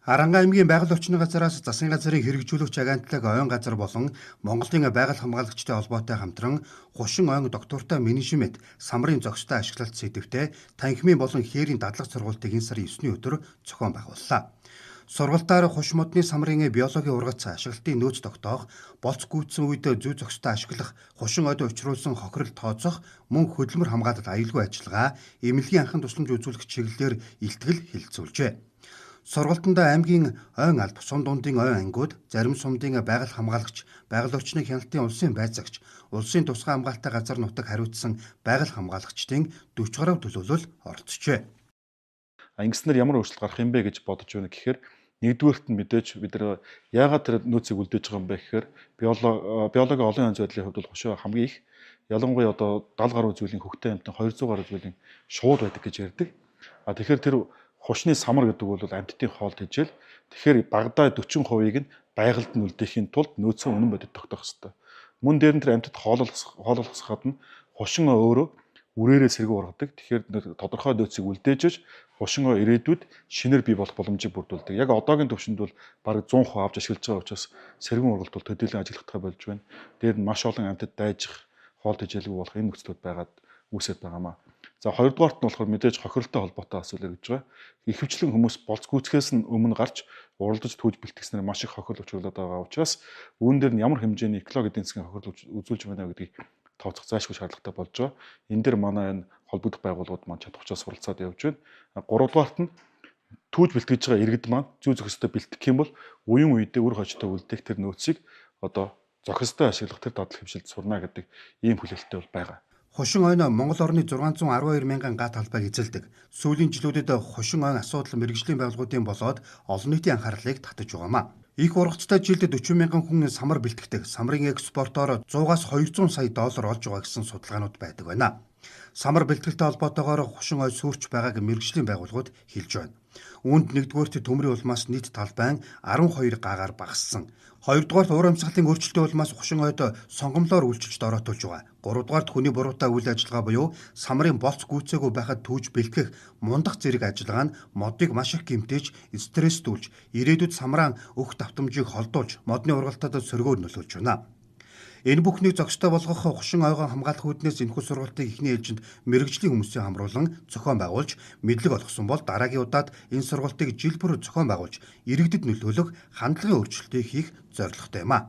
Харанга аймгийн байгаль орчны газараас засгийн газрын хэрэгжүүлэгч агентлаг ойн газар болон Монголын байгаль хамгаалагчтай холбоотой хамтран хушин ойн доктортой менежмент самрын зохистой ашиглалт сэдвтэ танхимын болон хээрийн дадлаг сургалтыг энэ сарын 9-ний өдөр зохион байгууллаа. Сургалтаар хуш модны самрын биологийн ургац ашиглалтын нөөц тогтоох, болц гүйцсэн үед зүй зохистой ашиглах, хушин ойд учруулсан хохирол тооцох, мөн хөдөлмөр хамгаалалт аюулгүй ажиллагаа, эмнэлгийн анхан тусламж үзүүлэх чиглэлээр илтгэл хэлэлцүүлжээ. Сургалтанд аймгийн ойн алд, сум дундын ойн ангиуд, зарим сумдын байгаль хамгаалагч, байгаль орчны хяналтын улсын байцаагч, улсын тусгай хамгаалалттай газар нутаг хариуцсан байгаль хамгаалагчдын 40 гаруй төлөөлөл оролцжээ. Ингэснээр ямар өөрчлөлт гарах юм бэ гэж бодож байна гэхээр нэгдүгээрт нь мэдээж бид нар яагаад тэр нөөцийг үлдээж байгаа юм бэ гэхээр биологийн олон янз байдлын хувьд бол хошоо хамгийн их ялангуяа одоо 70 гаруй зүйлийн хөвгтэй амьтан 200 гаруй зүйлийн шууд байдаг гэж ярьдаг. Тэгэхээр тэр хушны самар гэдэг бол амьтдын хоолд хижээл. Тэгэхээр багадаа 40%-ийг нь байгальд нь үлдээхийн тулд нөөцөө үнэн бодит тогтоох хэрэгтэй. Мөн дээр нь тэр амьтад хооллохоос гадна хушин өөрөө үрээрээ сэргэн ургадаг. Тэгэхээр тодорхой нөөцийг үлдээж хушин ирээдүйд шинээр бий болох боломжийг бүрдүүлдэг. Яг одоогийн төвшөнд бол бараг 100% авч ашиглаж байгаа учраас сэргэн ургалт бол төдийлөн ажиллахдагтай болж байна. Дээр нь маш олон амьтад дайжих, хоол тэжээлгүй болох энэ нөхцлүүд байгаад үүсэж байгаамаа. За хоёрдугаарт нь болохоор мэдээж хохиролтой холбоотой асуудал гэж байгаа. Ихэвчлэн хүмүүс болц гүйцэхээс нь өмнө гарч уралдаж түүж бэлтгэснээр маш их хохирол учруулад байгаа учраас үүн дээр нь ямар хэмжээний экологи эдийн засгийн хохирол үзүүлж байна гэдгийг тооцох зайлшгүй шаардлагатай болж байгаа. Энэ дээр манай энэ холбогдох байгууллагууд маань чадварчаа суралцаад явж байна. Гуравдугаарт нь түүж бэлтгэж байгаа иргэд маань зүй зохистой бэлтгэх юм бол үеийн үедээ үр хожтой үлдээх тэр нөөцийг одоо зохистой ашиглах тэр дадлаг хэмжилт сурна гэдэг ийм хүлээлттэй бол байгаа. Хушин ойн Монгол орны 612 мянган га талбайг эзэлдэг. Сүүлийн жилүүдэд хушин ойн асуудал мэргэжлийн байгууллагуудын болоод олон нийтийн анхаарлыг татаж байгаамаа. Их ургацтай жилд 40 мянган хүн самар бэлтгэдэг. Самрын экспортоор 100-аас 200 сая доллар олж байгаа гэсэн судалгаанууд байдаг байна. Самар бэлтгэлтэй холбоотойгоор хушин ой сүрч байгааг мэргэжлийн байгууллагууд хэлж байна. Үүнд нэгдүгээрт төмрийн улмаас нийт талбайн 12 гагаар багассан. Хоёрдугаарт уур амьсгалын өөрчлөлтийн улмаас хушин ойд сонгомлоор үйлчилж дороотуулж байгаа. Гуравдугаарт хүний буруутай үйл ажиллагаа буюу самрын болц гүйцээгүй байхад түүж бэлтгэх мундах зэрэг ажиллагаа нь модыг маш их гэмтээж, стресстүүлж, ирээдүйд самраан өөх давтамжийг холдуулж, модны ургалтад сөргөөр нөлөөлж байна. Энэ бүхнийг зохистой болгох хушин ойгоо хамгаалах үүднээс энэхүү сургалтыг эхний ээлжинд мэргэжлийн хүмүүсийн хамруулан зохион байгуулж мэдлэг олгосон бол дараагийн удаад энэ сургалтыг жил бүр зохион байгуулж иргэдэд нөлөөлөх хандлагын өөрчлөлтийг хийх зорилготой юм а.